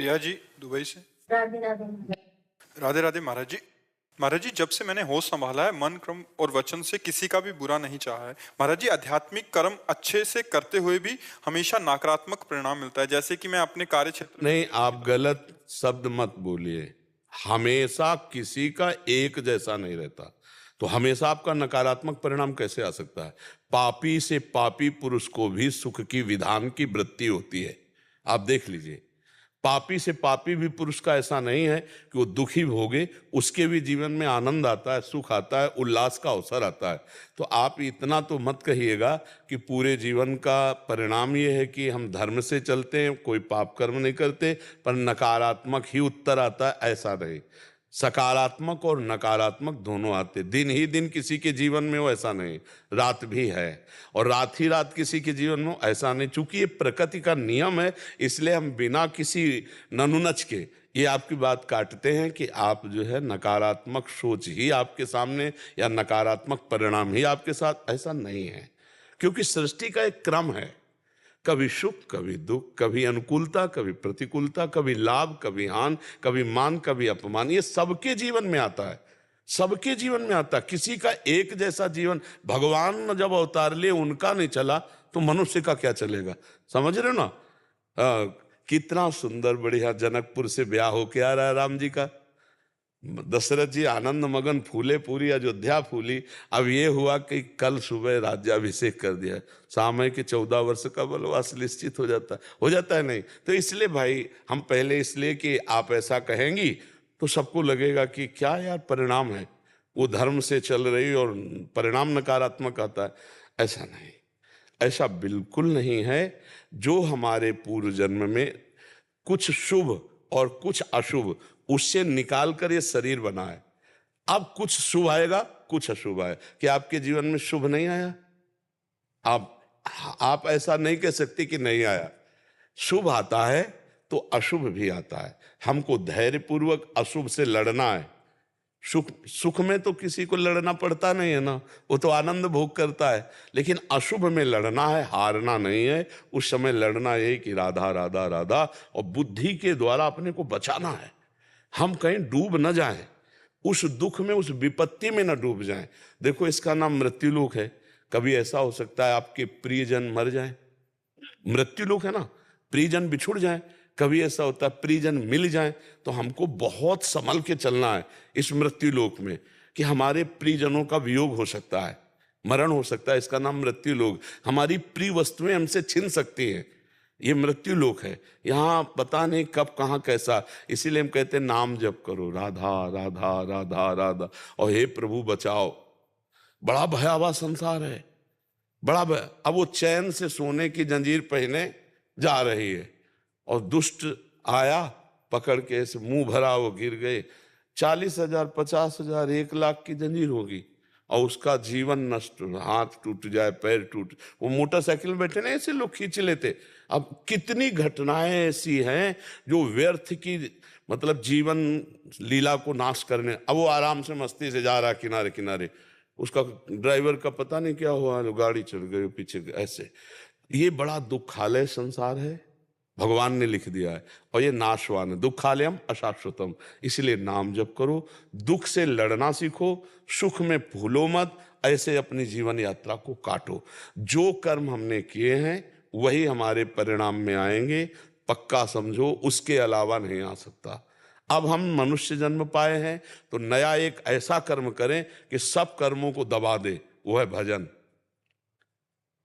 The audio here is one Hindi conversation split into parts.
प्रिया जी दुबई से। राधे राधे। राधे राधे महाराज जी। महाराज जी, जब से मैंने होश संभाला है, मन कर्म और वचन से किसी का भी बुरा नहीं चाहा है। महाराज जी, आध्यात्मिक कर्म अच्छे से करते हुए भी हमेशा नकारात्मक परिणाम मिलता है। जैसे कि मैं अपने कार्य क्षेत्र नहीं, आप गलत शब्द मत बोलिए। हमेशा किसी का एक जैसा नहीं रहता, तो हमेशा आपका नकारात्मक परिणाम कैसे आ सकता है? पापी से पापी पुरुष को भी सुख की विधान की वृत्ति होती है। आप देख लीजिए, पापी से पापी भी पुरुष का ऐसा नहीं है कि वो दुखी भोगे, उसके भी जीवन में आनंद आता है, सुख आता है, उल्लास का अवसर आता है। तो आप इतना तो मत कहिएगा कि पूरे जीवन का परिणाम ये है कि हम धर्म से चलते हैं, कोई पाप कर्म नहीं करते, पर नकारात्मक ही उत्तर आता है। ऐसा नहीं, सकारात्मक और नकारात्मक दोनों आते। दिन ही दिन किसी के जीवन में हो ऐसा नहीं, रात भी है, और रात ही रात किसी के जीवन में ऐसा नहीं। चूंकि ये प्रकृति का नियम है, इसलिए हम बिना किसी ननुनच के ये आपकी बात काटते हैं कि आप जो है नकारात्मक सोच ही आपके सामने या नकारात्मक परिणाम ही आपके साथ। ऐसा नहीं है, क्योंकि सृष्टि का एक क्रम है। कभी सुख, कभी दुख, कभी अनुकूलता, कभी प्रतिकूलता, कभी लाभ, कभी हानि, कभी मान, कभी अपमान। ये सबके जीवन में आता है, सबके जीवन में आता है। किसी का एक जैसा जीवन, भगवान जब अवतार लिए उनका नहीं चला तो मनुष्य का क्या चलेगा? समझ रहे हो ना? कितना सुंदर बढ़िया जनकपुर से ब्याह होके आ रहा है राम जी का। दशरथ जी आनंद मगन फूले, पूरी अयोध्या फूली। अब ये हुआ कि कल सुबह राज्याभिषेक कर दिया, सामय के 14 वर्ष का वनवास निश्चित हो जाता है नहीं? तो इसलिए भाई हम पहले इसलिए कि आप ऐसा कहेंगी तो सबको लगेगा कि क्या यार परिणाम है, वो धर्म से चल रही और परिणाम नकारात्मक आता है। ऐसा नहीं, ऐसा बिल्कुल नहीं है। जो हमारे पूर्व जन्म में कुछ शुभ और कुछ अशुभ, उससे निकाल कर ये शरीर बना है। अब कुछ शुभ आएगा, कुछ अशुभ आएगा। क्या आपके जीवन में शुभ नहीं आया? आप ऐसा नहीं कह सकते कि नहीं आया। शुभ आता है तो अशुभ भी आता है। हमको धैर्यपूर्वक अशुभ से लड़ना है। सुख में तो किसी को लड़ना पड़ता नहीं है ना, वो तो आनंद भोग करता है। लेकिन अशुभ में लड़ना है, हारना नहीं है। उस समय लड़ना यही कि राधा राधा राधा, और बुद्धि के द्वारा अपने को बचाना है। हम कहीं डूब न जाएं, उस दुख में, उस विपत्ति में न डूब जाएं। देखो, इसका नाम मृत्युलोक है। कभी ऐसा हो सकता है आपके प्रियजन मर जाएं, मृत्युलोक है ना, प्रियजन बिछुड़ जाएं। कभी ऐसा होता है प्रियजन मिल जाएं। तो हमको बहुत संभल के चलना है इस मृत्युलोक में, कि हमारे प्रियजनों का वियोग हो सकता है, मरण हो सकता है। इसका नाम मृत्युलोक। हमारी प्रिय वस्तुएं हमसे छिन सकती हैं, ये मृत्यु लोक है। यहाँ पता नहीं कब कहाँ कैसा। इसीलिए हम कहते हैं नाम जप करो, राधा राधा राधा राधा, और हे प्रभु बचाओ। बड़ा भयावह संसार है, बड़ा अब वो चैन से सोने की जंजीर पहने जा रही है, और दुष्ट आया पकड़ के ऐसे मुंह भरा, वो गिर गए। 40,000, 50,000, 1 लाख की जंजीर होगी, और उसका जीवन नष्ट, हाथ टूट जाए, पैर टूट। वो मोटरसाइकिल में बैठे ना, ऐसे लोग खींच लेते। अब कितनी घटनाएं ऐसी हैं जो व्यर्थ की, मतलब जीवन लीला को नाश करने। अब वो आराम से मस्ती से जा रहा किनारे किनारे, उसका ड्राइवर का पता नहीं क्या हुआ, गाड़ी चल गई पीछे ऐसे। ये बड़ा दुखालय संसार है, भगवान ने लिख दिया है, और ये नाशवान है। दुखालयम अशाश्वतम। इसलिए नाम जप करो, दुख से लड़ना सीखो, सुख में भूलो मत। ऐसे अपनी जीवन यात्रा को काटो। जो कर्म हमने किए हैं वही हमारे परिणाम में आएंगे, पक्का समझो, उसके अलावा नहीं आ सकता। अब हम मनुष्य जन्म पाए हैं तो नया एक ऐसा कर्म करें कि सब कर्मों को दबा दे, वो है भजन।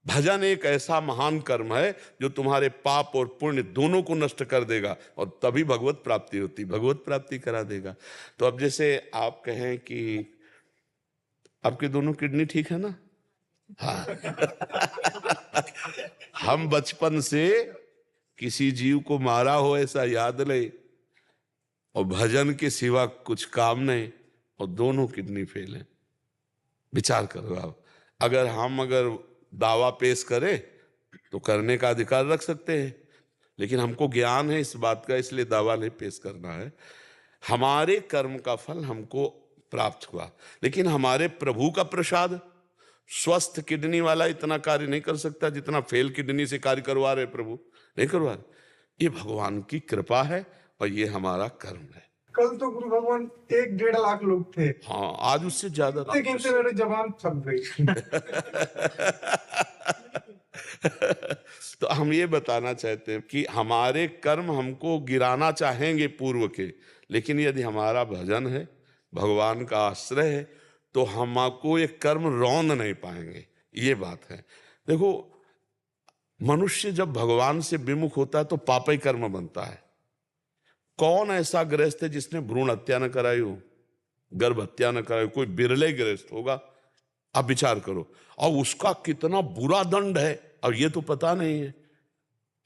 भजन एक ऐसा महान कर्म है जो तुम्हारे पाप और पुण्य दोनों को नष्ट कर देगा, और तभी भगवत प्राप्ति होती, भगवत प्राप्ति करा देगा। तो अब जैसे आप कहें कि आपके दोनों किडनी ठीक है ना? हाँ। हम बचपन से किसी जीव को मारा हो ऐसा याद नहीं, और भजन के सिवा कुछ काम नहीं, और दोनों किडनी फेल है। विचार करो आप। अगर दावा पेश करें तो करने का अधिकार रख सकते हैं, लेकिन हमको ज्ञान है इस बात का, इसलिए दावा नहीं पेश करना है। हमारे कर्म का फल हमको प्राप्त हुआ, लेकिन हमारे प्रभु का प्रसाद, स्वस्थ किडनी वाला इतना कार्य नहीं कर सकता जितना फेल किडनी से कार्य करवा रहे प्रभु, नहीं करवा रहे। ये भगवान की कृपा है, और ये हमारा कर्म है। कल तो गुरु भगवान 1-1.5 लाख लोग थे, हाँ, आज उससे ज्यादा था। गिनते मेरे जबान थक गई। तो हम ये बताना चाहते हैं कि हमारे कर्म हमको गिराना चाहेंगे पूर्व के, लेकिन यदि हमारा भजन है, भगवान का आश्रय है, तो हमको ये कर्म रौंद नहीं पाएंगे। ये बात है। देखो, मनुष्य जब भगवान से विमुख होता है तो पापी कर्म बनता है। कौन ऐसा गृहस्थ है जिसने भ्रूण हत्या न कराई हो, गर्भ हत्या न कराई? कोई बिरले गृहस्थ होगा। आप विचार करो, और उसका कितना बुरा दंड है, और ये तो पता नहीं है।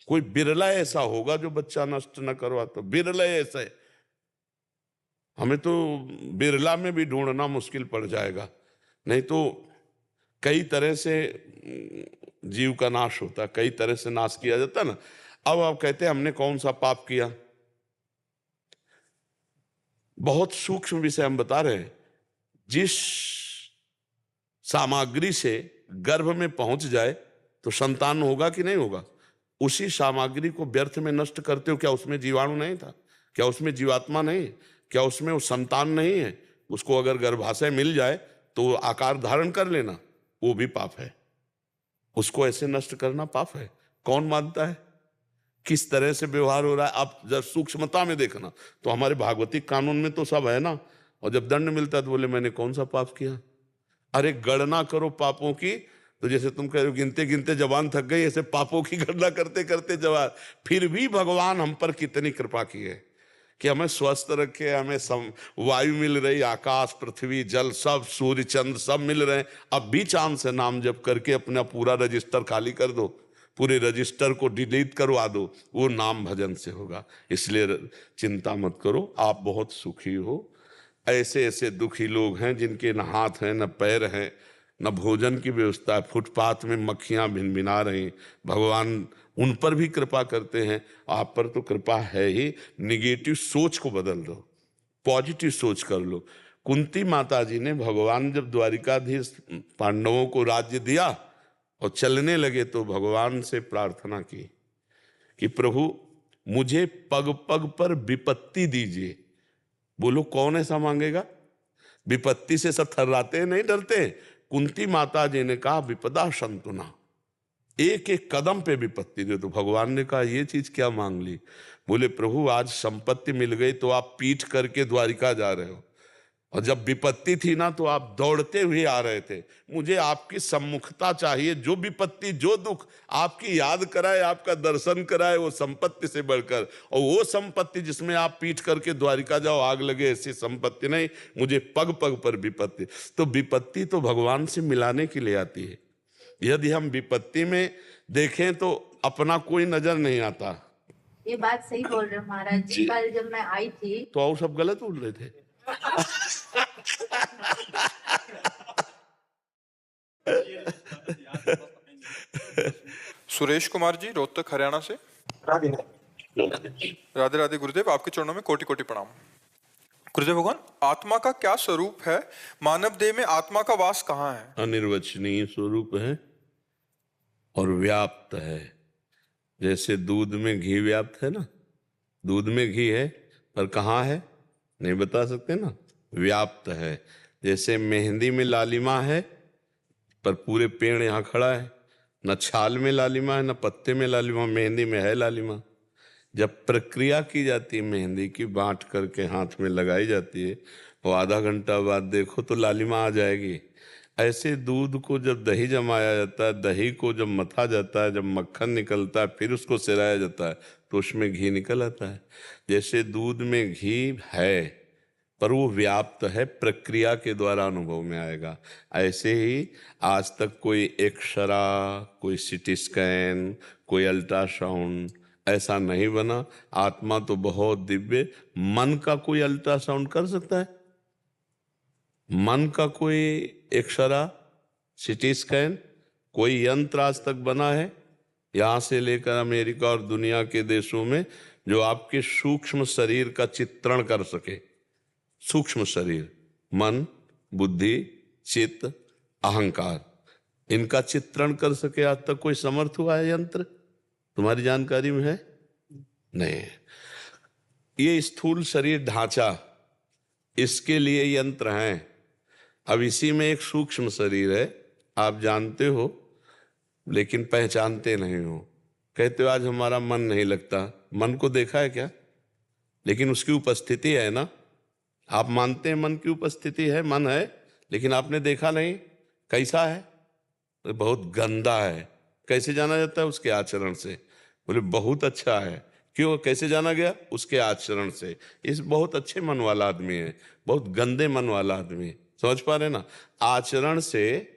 कोई बिरला ऐसा होगा जो बच्चा नष्ट न करवा, तो बिरले ऐसे हमें तो बिरला में भी ढूंढना मुश्किल पड़ जाएगा। नहीं तो कई तरह से जीव का नाश होता, कई तरह से नाश किया जाता ना। अब आप कहते हैं हमने कौन सा पाप किया? बहुत सूक्ष्म विषय हम बता रहे हैं। जिस सामग्री से गर्भ में पहुंच जाए तो संतान होगा कि नहीं होगा? उसी सामग्री को व्यर्थ में नष्ट करते हो। क्या उसमें जीवाणु नहीं था? क्या उसमें जीवात्मा नहीं? क्या उसमें वो संतान नहीं है? उसको अगर गर्भाशय मिल जाए तो आकार धारण कर लेना, वो भी पाप है। उसको ऐसे नष्ट करना पाप है। कौन मानता है? किस तरह से व्यवहार हो रहा है आप जब सूक्ष्मता में देखना। तो हमारे भागवतिक कानून में तो सब है ना। और जब दंड मिलता है तो बोले मैंने कौन सा पाप किया? अरे गणना करो पापों की, तो जैसे तुम कह रहे हो गिनते गिनते जबान थक गई, ऐसे पापों की गणना करते करते जवान। फिर भी भगवान हम पर कितनी कृपा की है कि हमें स्वस्थ रखे, हमें वायु मिल रही, आकाश पृथ्वी जल सब, सूर्य चंद्र सब मिल रहे हैं। अब भी चांद से नाम जप करके अपना पूरा रजिस्टर खाली कर दो, पूरे रजिस्टर को डिलीट करवा दो, वो नाम भजन से होगा। इसलिए चिंता मत करो, आप बहुत सुखी हो। ऐसे ऐसे दुखी लोग हैं जिनके न हाथ हैं न पैर हैं, न भोजन की व्यवस्था है, फुटपाथ में मक्खियां भिनभिना रही, भगवान उन पर भी कृपा करते हैं। आप पर तो कृपा है ही। निगेटिव सोच को बदल दो, पॉजिटिव सोच कर लो। कुंती माता जी ने भगवान जब द्वारिकाधीश पांडवों को राज्य दिया और चलने लगे तो भगवान से प्रार्थना की कि प्रभु मुझे पग पग पर विपत्ति दीजिए। बोलो कौन ऐसा मांगेगा? विपत्ति से सब थर्राते हैं, नहीं डरते। कुंती माता जी ने कहा विपदा संतुना, एक एक कदम पे विपत्ति दे। तो भगवान ने कहा ये चीज क्या मांग ली? बोले प्रभु आज संपत्ति मिल गई तो आप पीठ करके द्वारिका जा रहे हो, और जब विपत्ति थी ना तो आप दौड़ते हुए आ रहे थे। मुझे आपकी सम्मुखता चाहिए, जो विपत्ति जो दुख आपकी याद कराए, आपका दर्शन कराए, वो संपत्ति से बढ़कर। और वो संपत्ति जिसमें आप पीठ करके द्वारिका जाओ आग लगे, ऐसी संपत्ति नहीं। मुझे पग पग पर विपत्ति। तो विपत्ति तो भगवान से मिलाने के लिए आती है। यदि हम विपत्ति में देखें तो अपना कोई नजर नहीं आता। ये बात सही बोल रहे हो महाराज जी। कल जब मैं आई थी तो और सब गलत बोल रहे थे। सुरेश कुमार जी, रोहतक हरियाणा से। राधे राधे गुरुदेव, आपके चरणों में कोटि कोटि प्रणाम। गुरुदेव भगवान, आत्मा का क्या स्वरूप है? मानव देह में आत्मा का वास कहाँ है? अनिर्वचनीय स्वरूप है और व्याप्त है। जैसे दूध में घी व्याप्त है ना, दूध में घी है पर कहाँ है नहीं बता सकते ना, व्याप्त है। जैसे मेहंदी में लालिमा है पर पूरे पेड़ यहाँ खड़ा है, न छाल में लालिमा है न पत्ते में लालिमा, मेहंदी में है लालिमा। जब प्रक्रिया की जाती है मेहंदी की, बांट करके हाथ में लगाई जाती है, और आधा घंटा बाद देखो तो लालिमा आ जाएगी। ऐसे दूध को जब दही जमाया जाता है, दही को जब मथा जाता है, जब मक्खन निकलता है, फिर उसको सिराया जाता है तो उसमें घी निकल आता है। जैसे दूध में घी है पर वो व्याप्त है, प्रक्रिया के द्वारा अनुभव में आएगा। ऐसे ही आज तक कोई एक्सरा, कोई सिटी स्कैन, कोई अल्ट्रासाउंड ऐसा नहीं बना। आत्मा तो बहुत दिव्य। मन का कोई अल्ट्रासाउंड कर सकता है? मन का कोई एक्सरा, सिटी स्कैन, कोई यंत्र आज तक बना है यहां से लेकर अमेरिका और दुनिया के देशों में जो आपके सूक्ष्म शरीर का चित्रण कर सके? सूक्ष्म शरीर, मन, बुद्धि, चित्त, अहंकार, इनका चित्रण कर सके आज तक कोई समर्थ हुआ है यंत्र? तुम्हारी जानकारी में है? नहीं। ये स्थूल शरीर ढांचा, इसके लिए यंत्र हैं। अब इसी में एक सूक्ष्म शरीर है, आप जानते हो लेकिन पहचानते नहीं हो। कहते हो आज हमारा मन नहीं लगता, मन को देखा है क्या? लेकिन उसकी उपस्थिति है ना। आप मानते हैं मन की उपस्थिति है, मन है, लेकिन आपने देखा नहीं। कैसा है? तो बहुत गंदा है। कैसे जाना जाता है? उसके आचरण से। बोले बहुत अच्छा है। क्यों? कैसे जाना गया? उसके आचरण से। इस बहुत अच्छे मन वाला आदमी है, बहुत गंदे मन वाला आदमी है। समझ पा रहे ना? आचरण से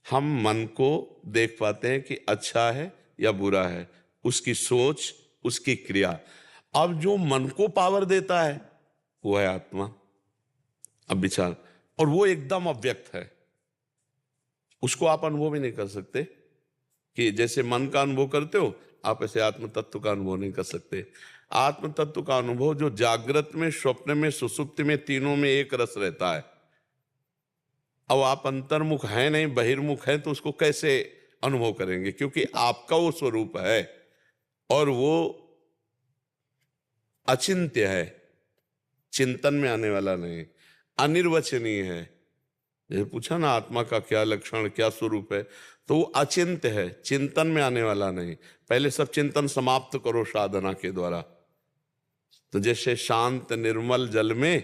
हम मन को देख पाते हैं कि अच्छा है या बुरा है, उसकी सोच, उसकी क्रिया। अब जो मन को पावर देता है वो है आत्मा। अब विचार, और वो एकदम अव्यक्त है, उसको आप अनुभव भी नहीं कर सकते। कि जैसे मन का अनुभव करते हो आप, ऐसे आत्म तत्व का अनुभव नहीं कर सकते। आत्म तत्व का अनुभव जो जागृत में, स्वप्न में, सुसुप्ति में, तीनों में एक रस रहता है। अब आप अंतर्मुख हैं नहीं, बहिर्मुख हैं, तो उसको कैसे अनुभव करेंगे? क्योंकि आपका वो स्वरूप है और वो अचिंत्य है, चिंतन में आने वाला नहीं, अनिर्वचनीय है। जैसे पूछा ना आत्मा का क्या लक्षण, क्या स्वरूप है, तो वो अचिंत्य है, चिंतन में आने वाला नहीं। पहले सब चिंतन समाप्त करो साधना के द्वारा। तो जैसे शांत निर्मल जल में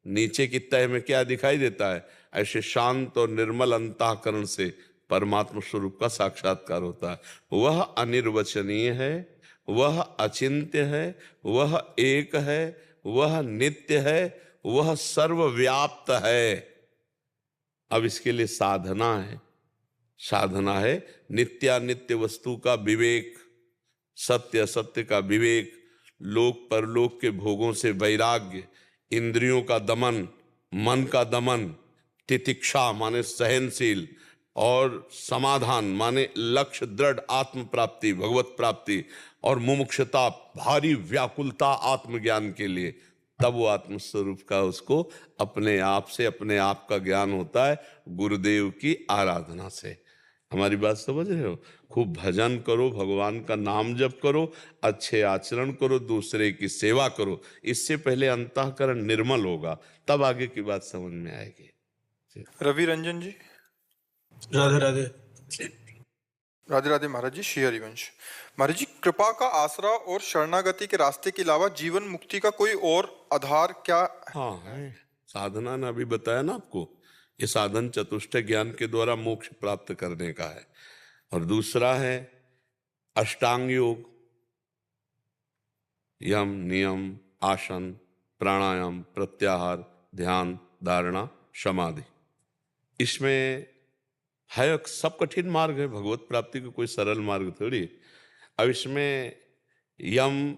नीचे की तह में क्या दिखाई देता है, ऐसे शांत और निर्मल अंतःकरण से परमात्मा स्वरूप का साक्षात्कार होता है। वह अनिर्वचनीय है, वह अचिंत्य है, वह एक है, वह नित्य है, वह सर्वव्याप्त है। अब इसके लिए साधना है। साधना है नित्यानित्य वस्तु का विवेक, सत्य असत्य का विवेक, लोक परलोक के भोगों से वैराग्य, इंद्रियों का दमन, मन का दमन, तितिक्षा माने सहनशील, और समाधान माने लक्ष्य दृढ़ आत्म प्राप्ति, भगवत प्राप्ति, और मुमुक्षुता भारी व्याकुलता आत्मज्ञान के लिए। तब वो आत्मस्वरूप का उसको अपने आप से, अपने आप का ज्ञान होता है गुरुदेव की आराधना से। हमारी बात समझ रहे हो? खूब भजन करो, भगवान का नाम जप करो, अच्छे आचरण करो, दूसरे की सेवा करो। इससे पहले अंतःकरण निर्मल होगा, तब आगे की बात समझ में आएगी। रवि रंजन जी। राधे राधे। राधे राधे महाराज जी। श्री हरिवंश। महाराज जी, कृपा का आसरा और शरणागति के रास्ते के अलावा जीवन मुक्ति का कोई और आधार क्या? हाँ है, साधना ने अभी बताया ना आपको, ये साधन चतुष्टय ज्ञान के द्वारा मोक्ष प्राप्त करने का है। और दूसरा है अष्टांग योग, यम नियम आसन प्राणायाम प्रत्याहार ध्यान धारणा समाधि। इसमें है, सब कठिन मार्ग है, भगवत प्राप्ति का कोई सरल मार्ग थोड़ी। अब इसमें यम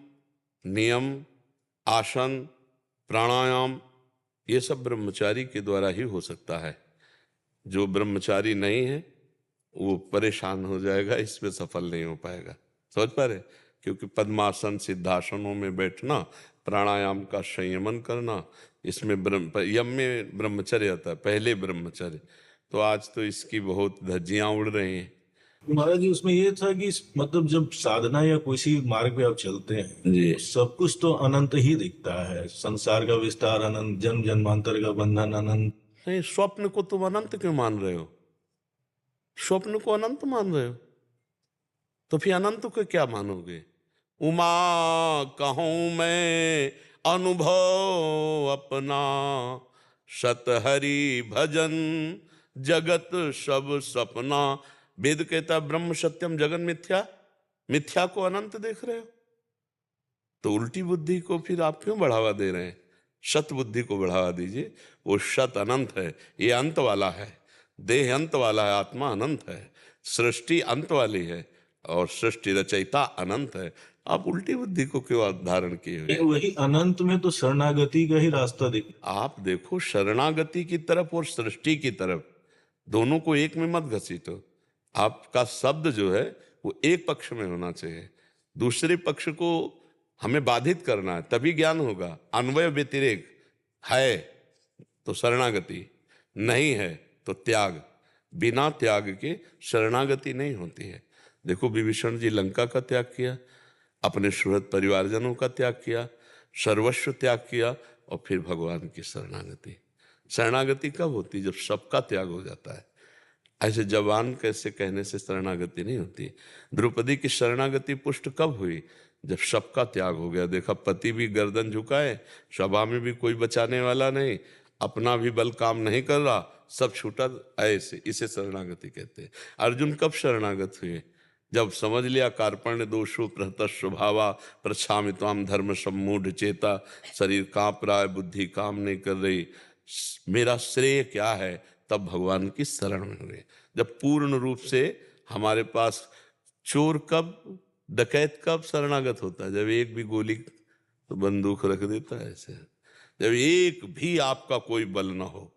नियम आसन प्राणायाम ये सब ब्रह्मचारी के द्वारा ही हो सकता है। जो ब्रह्मचारी नहीं है वो परेशान हो जाएगा, इसमें सफल नहीं हो पाएगा। समझ पा रहे? क्योंकि पद्मासन सिद्धासनों में बैठना, प्राणायाम का संयमन करना, इसमें यम में ब्रह्मचर्य आता है, पहले ब्रह्मचर्य। तो आज तो इसकी बहुत धज्जियां उड़ रही हैं। महाराज जी, उसमें ये था कि मतलब जब साधना या किसी मार्ग पे आप चलते हैं जी। तो सब कुछ तो अनंत ही दिखता है। संसार का विस्तार अनंत, जन्म जन्मांतर का बंधन अनंत। नहीं, स्वप्न को तुम अनंत क्यों मान रहे हो? स्वप्न को अनंत मान रहे हो तो फिर अनंत को क्या मानोगे? उमा कहूं मैं अनुभव अपना, सतहरि भजन जगत सब सपना। वेद कहता ब्रह्म सत्यम जगन मिथ्या, मिथ्या को अनंत देख रहे हो तो उल्टी बुद्धि को फिर आप क्यों बढ़ावा दे रहे हैं? सत बुद्धि को बढ़ावा दीजिए। वो सत अनंत है, ये अंत वाला है, देह अंत वाला है, आत्मा अनंत है, सृष्टि अंत वाली है और सृष्टि रचयिता अनंत है। आप उल्टी बुद्धि को क्यों धारण किए हुए? वही अनंत में तो शरणागति का ही रास्ता दिख। आप देखो शरणागति की तरफ और सृष्टि की तरफ, दोनों को एक में मत घसीटो। आपका शब्द जो है वो एक पक्ष में होना चाहिए, दूसरे पक्ष को हमें बाधित करना है, तभी ज्ञान होगा। अन्वय व्यतिरेक है तो शरणागति, नहीं है तो त्याग। बिना त्याग के शरणागति नहीं होती है। देखो विभीषण जी लंका का त्याग किया, अपने सुहृद परिवारजनों का त्याग किया, सर्वस्व त्याग किया और फिर भगवान की शरणागति। शरणागति कब होती? जब सबका त्याग हो जाता है। ऐसे जवान कैसे कहने से शरणागति नहीं होती। द्रौपदी की शरणागति पुष्ट कब हुई? जब सबका त्याग हो गया। देखा, पति भी गर्दन झुकाए, सभा में भी कोई बचाने वाला नहीं, अपना भी बल काम नहीं कर रहा, सब छूटा, ऐसे इसे शरणागति कहते हैं। अर्जुन कब शरणागत हुए? जब समझ लिया कार्पण्य दोषो प्रहत स्वभावा प्रछामि त्वाम धर्म सम्मूढ़ चेता, शरीर कांप रहा है, बुद्धि काम नहीं कर रही, मेरा श्रेय क्या है, तब भगवान की शरण में हुए। जब पूर्ण रूप से हमारे पास चोर कब, डकैत कब शरणागत होता है? जब एक भी गोली तो बंदूक रख देता है ऐसे। जब एक भी आपका कोई बल ना हो,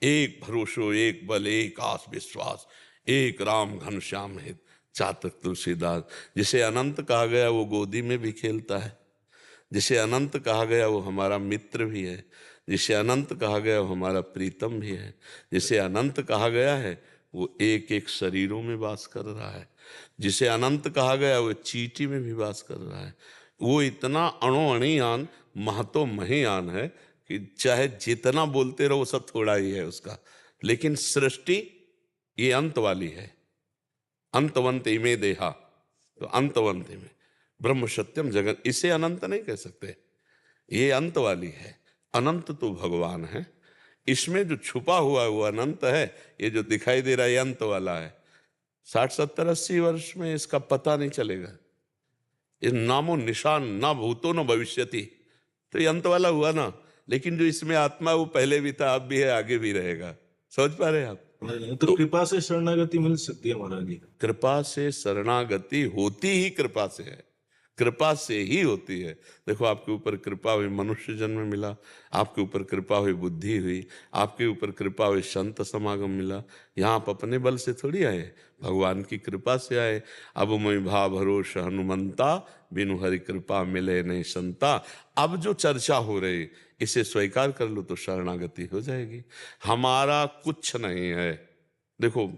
एक भरोसो एक बल एक आस विश्वास, एक राम घनश्याम हित चातक तुलसीदास। जिसे अनंत कहा गया वो गोदी में भी खेलता है, जिसे अनंत कहा गया वो हमारा मित्र भी है, जिसे अनंत कहा गया वो हमारा प्रीतम भी है, जिसे अनंत कहा गया है वो एक एक शरीरों में वास कर रहा है, जिसे अनंत कहा गया वो चींटी में भी वास कर रहा है। वो इतना अणुअणियान महतो महियान है कि चाहे जितना बोलते रहो सब थोड़ा ही है उसका। लेकिन सृष्टि ये अंत वाली है। अंतवंत इमे देहा, तो अंतवंत में ब्रह्म सत्यम जगत, इसे अनंत नहीं कह सकते, ये अंत वाली है। अनंत तो भगवान है, इसमें जो छुपा हुआ है वो अनंत है, ये जो दिखाई दे रहा है ये अंत वाला है। 60 70 80 वर्ष में इसका पता नहीं चलेगा, ये नामो निशान ना भूतो न भविष्यति, तो ये अंत वाला हुआ ना। लेकिन जो इसमें आत्मा वो पहले भी था, अब भी है, आगे भी रहेगा। समझ पा रहे हैं आप? तो कृपा से शरणागति मिल सकती है महाराज जी? कृपा से शरणागति होती ही कृपा से है, कृपा से ही होती है। देखो, आपके ऊपर कृपा हुई, मनुष्य जन्म मिला, आपके ऊपर कृपा हुई, बुद्धि हुई, आपके ऊपर कृपा हुई, संत समागम मिला। यहाँ आप अपने बल से थोड़ी आए, भगवान की कृपा से आए। अब मैं भा भरोस हनुमंता, बिनु हरि कृपा मिले नहीं संता। अब जो चर्चा हो रही इसे स्वीकार कर लो तो शरणागति हो जाएगी। हमारा कुछ नहीं है। देखो,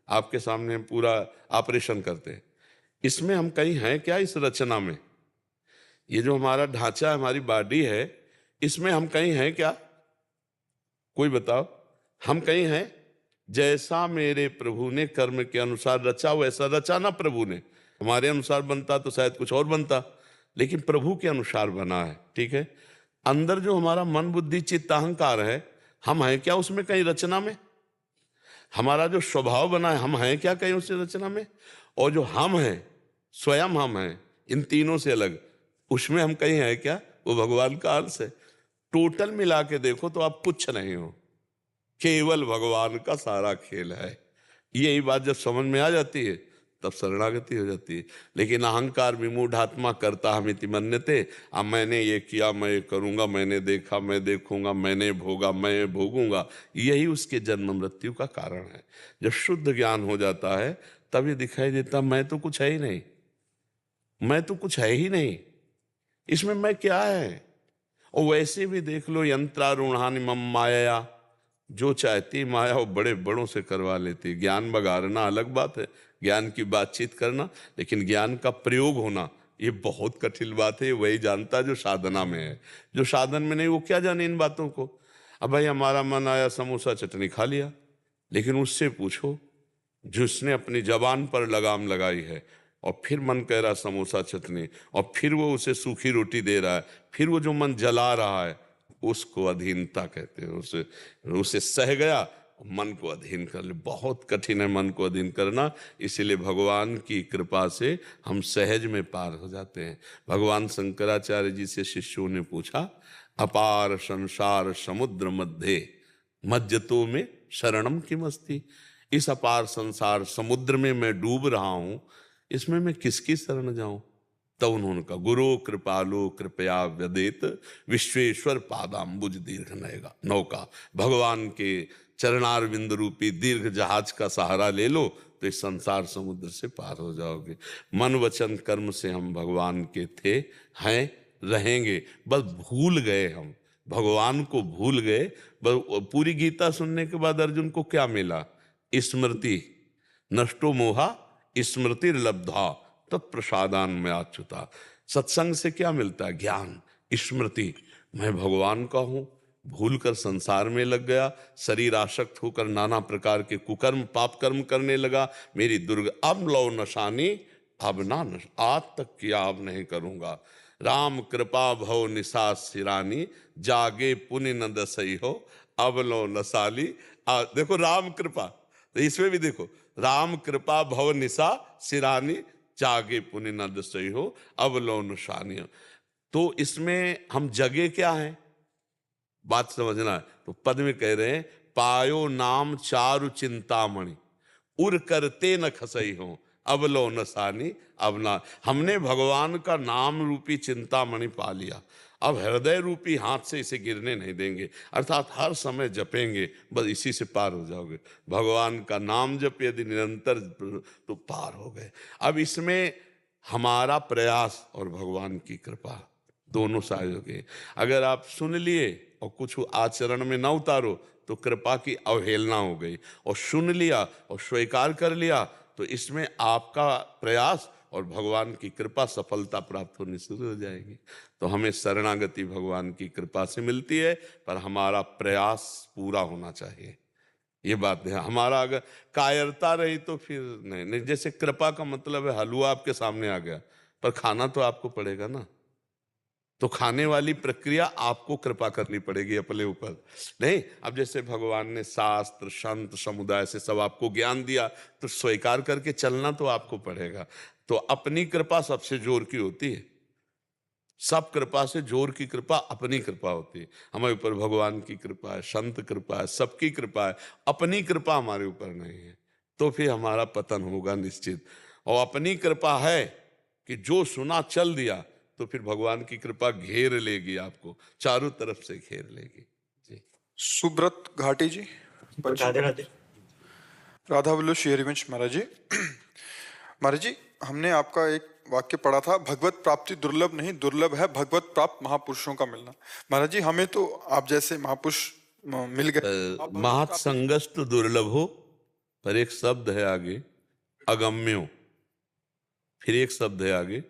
आपके सामने हम पूरा ऑपरेशन करते हैं, इसमें हम कहीं हैं क्या? इस रचना में ये जो हमारा ढांचा, हमारी बॉडी है, इसमें हम कहीं हैं क्या? कोई बताओ, हम कहीं हैं? जैसा मेरे प्रभु ने कर्म के अनुसार रचा वैसा रचा ना प्रभु ने। हमारे अनुसार बनता तो शायद कुछ और बनता, लेकिन प्रभु के अनुसार बना है। ठीक है, अंदर जो हमारा मन बुद्धि चित्त अहंकार है, हम हैं क्या उसमें कहीं रचना में? हमारा जो स्वभाव बना है, हम हैं क्या कहीं उस रचना में? और जो हम हैं, स्वयं हम हैं, इन तीनों से अलग, उसमें हम कहीं हैं क्या? वो भगवान का अंश है। टोटल मिला के देखो तो आप कुछ नहीं हो, केवल भगवान का सारा खेल है। यही बात जब समझ में आ जाती है तब शरणागति हो जाती है। लेकिन अहंकार विमूढ़ात्मा करता हमिति मन्यते, अब मैंने ये किया, मैं ये करूंगा, मैंने देखा, मैं देखूंगा, मैंने भोगा, मैं भोगूंगा, यही उसके जन्म मृत्यु का कारण है। जब शुद्ध ज्ञान हो जाता है तब ये दिखाई देता मैं तो कुछ है ही नहीं, मैं तो कुछ है ही नहीं, इसमें मैं क्या है? और वैसे भी देख लो, यंत्रारूढ़ानि मम माया, जो चाहती माया वो बड़े बड़ों से करवा लेती। ज्ञान बघारना अलग बात है, ज्ञान की बातचीत करना, लेकिन ज्ञान का प्रयोग होना ये बहुत कठिन बात है। वही जानता जो साधना में है, जो साधन में नहीं वो क्या जाने इन बातों को। अब भाई हमारा मन आया समोसा चटनी खा लिया, लेकिन उससे पूछो जिसने अपनी जबान पर लगाम लगाई है और फिर मन कह रहा समोसा चटनी, और फिर वो उसे सूखी रोटी दे रहा है, फिर वो जो मन जला रहा है उसको अधीनता कहते हैं। उसे सह गया, मन को अधीन कर ले। बहुत कठिन है मन को अधीन करना, इसीलिए भगवान की कृपा से हम सहज में पार हो जाते हैं। भगवान शंकराचार्य जी से शिष्यों ने पूछा, अपार संसार समुद्र मध्य मज्जतो में शरणम किमस्ति। इस अपार संसार समुद्र में मैं डूब रहा हूं, इसमें मैं किसकी शरण जाऊं? तब उन्होंने कहा, गुरु कृपालु कृपया व्यदेत विश्वेश्वर पादाम्बुज दीर्घ नौका। भगवान के चरणारविंद रूपी दीर्घ जहाज का सहारा ले लो तो इस संसार समुद्र से पार हो जाओगे। मन वचन कर्म से हम भगवान के थे, हैं, रहेंगे, बस भूल गए, हम भगवान को भूल गए। पूरी गीता सुनने के बाद अर्जुन को क्या मिला? स्मृति, नष्टो मोहा स्मृति लब्धा तत्प्रसादान में अच्युता। सत्संग से क्या मिलता है? ज्ञान। स्मृति, मैं भगवान का हूं, भूलकर संसार में लग गया, शरीर आसक्त होकर नाना प्रकार के कुकर्म पाप कर्म करने लगा, मेरी दुर्ग अब लो नशानी, अब ना आज तक किया अब नहीं करूंगा। राम कृपा भव निशा सिरानी, जागे पुण्य न दसई हो, अब लो नसाली। देखो राम कृपा, तो इसमें भी देखो, राम कृपा भव निशा सिरानी, जागे पुण्य न दसई हो, अब लो नशानी। तो इसमें हम जगे क्या हैं, बात समझना है। तो पद में कह रहे हैं, पायो नाम चारु चिंतामणि, उर करते न खसई हो, अब लो नसानी अब ना। हमने भगवान का नाम रूपी चिंतामणि पा लिया, अब हृदय रूपी हाथ से इसे गिरने नहीं देंगे, अर्थात हर समय जपेंगे, बस इसी से पार हो जाओगे। भगवान का नाम जप यदि निरंतर तो पार हो गए। अब इसमें हमारा प्रयास और भगवान की कृपा दोनों सहयोग है। अगर आप सुन लिए और कुछ आचरण में ना उतारो तो कृपा की अवहेलना हो गई, और सुन लिया और स्वीकार कर लिया तो इसमें आपका प्रयास और भगवान की कृपा सफलता प्राप्त होनी शुरू हो जाएगी। तो हमें शरणागति भगवान की कृपा से मिलती है, पर हमारा प्रयास पूरा होना चाहिए, ये बात है। हमारा अगर कायरता रही तो फिर नहीं। जैसे कृपा का मतलब है हलवा आपके सामने आ गया, पर खाना तो आपको पड़ेगा ना, तो खाने वाली प्रक्रिया आपको कृपा करनी पड़ेगी अपने ऊपर। नहीं, अब जैसे भगवान ने शास्त्र संत समुदाय से सब आपको ज्ञान दिया, तो स्वीकार करके चलना तो आपको पड़ेगा। तो अपनी कृपा सबसे जोर की होती है, सब कृपा से जोर की कृपा अपनी कृपा होती है। हमारे ऊपर भगवान की कृपा है, संत कृपा है, सबकी कृपा है, अपनी कृपा हमारे ऊपर नहीं है, तो फिर हमारा पतन होगा निश्चित। और अपनी कृपा है कि जो सुना चल दिया, तो फिर भगवान की कृपा घेर लेगी, आपको चारों तरफ से घेर लेगी जी। सुब्रत घाटी जी, राधे राधे। राधा वल्लभ श्री हरिवंश महाराज जी। महाराज जी, हमने आपका एक वाक्य पढ़ा था, भगवत प्राप्ति दुर्लभ नहीं दुर्लभ है भगवत प्राप्त महापुरुषों का मिलना। महाराज जी, हमें तो आप जैसे महापुरुष मिल गए। महत संगस्त दुर्लभ हो, पर एक शब्द है आगे अगम्यो, फिर एक शब्द है आगे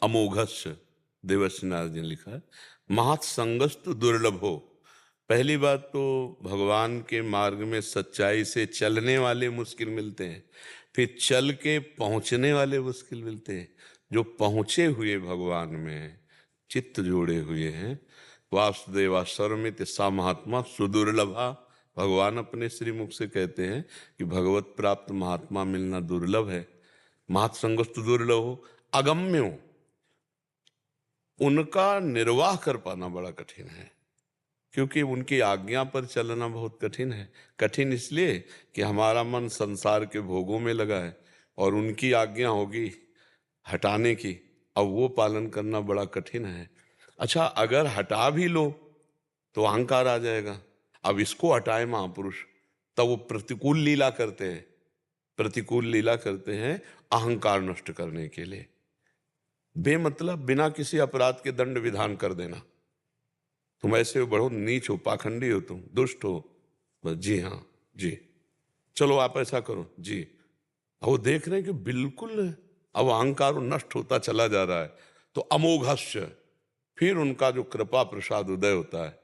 अमोघस्य, देवर्षि नारद जी ने लिखा है। महत संगस्त दुर्लभ हो, पहली बात तो भगवान के मार्ग में सच्चाई से चलने वाले मुश्किल मिलते हैं, फिर चल के पहुंचने वाले मुश्किल मिलते हैं। जो पहुंचे हुए भगवान में चित्त जोड़े हुए हैं, वासुदेवा सर्वमित सा महात्मा सुदुर्लभा, भगवान अपने श्रीमुख से कहते हैं कि भगवत प्राप्त महात्मा मिलना दुर्लभ है। महत संगस्त दुर्लभ हो, अगम्यो, उनका निर्वाह कर पाना बड़ा कठिन है, क्योंकि उनकी आज्ञा पर चलना बहुत कठिन है। कठिन इसलिए कि हमारा मन संसार के भोगों में लगा है, और उनकी आज्ञा होगी हटाने की, अब वो पालन करना बड़ा कठिन है। अच्छा, अगर हटा भी लो तो अहंकार आ जाएगा। अब इसको हटाए महापुरुष, तब वो प्रतिकूल लीला करते हैं, प्रतिकूल लीला करते हैं अहंकार नष्ट करने के लिए। बेमतलब बिना किसी अपराध के दंड विधान कर देना, तुम ऐसे हो, बढ़ो नीच हो, पाखंडी हो, तुम दुष्ट हो, बस जी हाँ जी, चलो आप ऐसा करो जी। अब वो देख रहे हैं कि बिल्कुल अब अहंकार नष्ट होता चला जा रहा है, तो अमोघस्य, फिर उनका जो कृपा प्रसाद उदय होता है,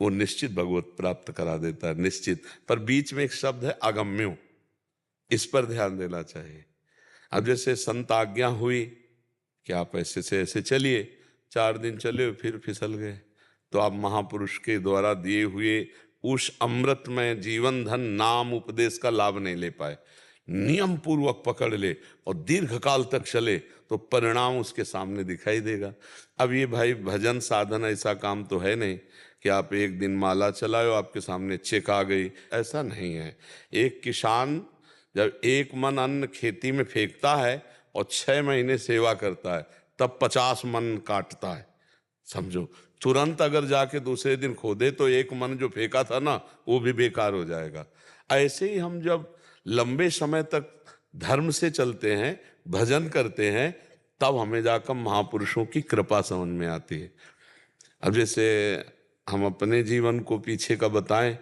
वो निश्चित भगवत प्राप्त करा देता है, निश्चित। पर बीच में एक शब्द है अगम्यो, इस पर ध्यान देना चाहिए। अब जैसे संत आज्ञा हुई कि आप ऐसे से ऐसे चलिए, 4 दिन चले फिर फिसल गए, तो आप महापुरुष के द्वारा दिए हुए उस अमृतमय जीवन धन नाम उपदेश का लाभ नहीं ले पाए। नियम पूर्वक पकड़ ले और दीर्घ काल तक चले तो परिणाम उसके सामने दिखाई देगा। अब ये भाई भजन साधन ऐसा काम तो है नहीं कि आप एक दिन माला चलाओ आपके सामने चेक आ गई, ऐसा नहीं है। एक किसान जब 1 मन अन्न खेती में फेंकता है और 6 महीने सेवा करता है, तब 50 मन काटता है, समझो। तुरंत अगर जाके दूसरे दिन खोदे तो 1 मन जो फेंका था ना, वो भी बेकार हो जाएगा। ऐसे ही हम जब लंबे समय तक धर्म से चलते हैं, भजन करते हैं, तब हमें जाकर महापुरुषों की कृपा समझ में आती है। अब जैसे हम अपने जीवन को पीछे का बताएं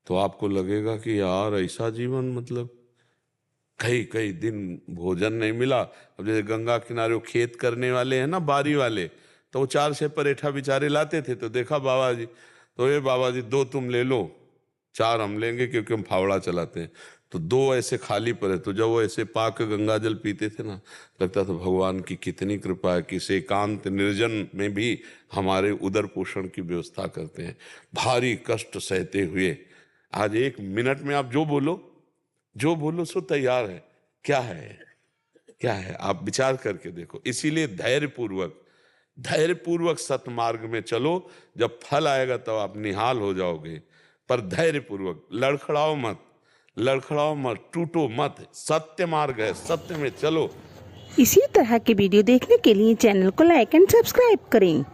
तो आपको लगेगा कि यार ऐसा जीवन, मतलब कई कई दिन भोजन नहीं मिला। अब जैसे गंगा किनारे खेत करने वाले हैं ना, बारी वाले, तो वो 4-6 परेठा बेचारे लाते थे, तो देखा बाबा जी, तो ये बाबा जी 2 तुम ले लो, 4 हम लेंगे क्योंकि हम फावड़ा चलाते हैं। तो 2 ऐसे खाली पड़े, तो जब वो ऐसे पाक गंगा जल पीते थे ना, लगता था भगवान की कितनी कृपा है कि इस एकांत निर्जन में भी हमारे उदर पोषण की व्यवस्था करते हैं, भारी कष्ट सहते हुए। आज 1 मिनट में आप जो बोलो सो तैयार है। क्या है आप विचार करके देखो। इसीलिए धैर्यपूर्वक सतमार्ग में चलो, जब फल आएगा तब आप निहाल हो जाओगे। पर धैर्यपूर्वक लड़खड़ाओ मत, टूटो मत। सत्य मार्ग है, सत्य में चलो। इसी तरह के वीडियो देखने के लिए चैनल को लाइक एंड सब्सक्राइब करें।